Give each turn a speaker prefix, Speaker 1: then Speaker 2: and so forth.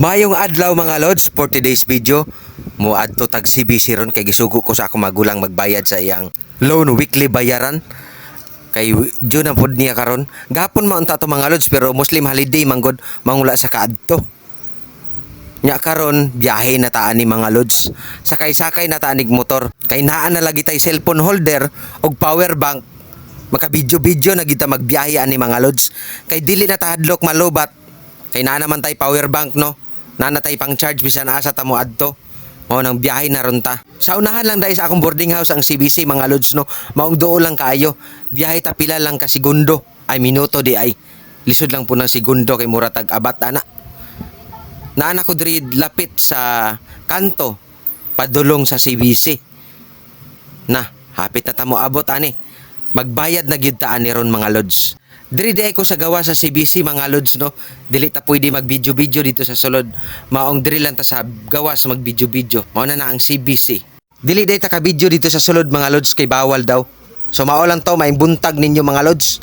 Speaker 1: Mayong adlaw mga lods for today's video. Mo adto tag CBC ron kay gisugo ko sa akong magulang magbayad sa iyang loan weekly bayaran. Kay June na pod niya karon. Gapon man unta to mga lods pero Muslim holiday manggod mangula sa kaadto. Nya karon biyahe na taan ni mga lods. Sakay-sakay na taan nig motor. Kay naa na lagi tay cellphone holder og power bank. Maka video na kita magbiyahe ani mga lods. Kay dili na ta hadlok malubat. Kay naa naman tay power bank no. Nanatay pang charge bisan asa ta mo adto. Mao nang biyahe na ron ta. Sa unahan lang dai sa akong boarding house ang CBC mga lods no. Maong duo lang kaayo. Biyahe ta pila lang ka segundo. Ay minuto di ay. Lisod lang po ng segundo kay mura tag abat ana. Naanak ko diri lapit sa kanto padulong sa CBC. Na, hapit na ta mo abot ani. Magbayad na gyud ta ani ron mga lods. Diri di ko sa gawa sa CBC mga lods no. Dili ta pwede mag-video dito sa sulod. Maong diri lang ta sa gawas mag-video. Mao na ang CBC. Dili di ta ka video dito sa sulod mga lods kay bawal daw. So mao lang to maing buntag ninyo mga lods.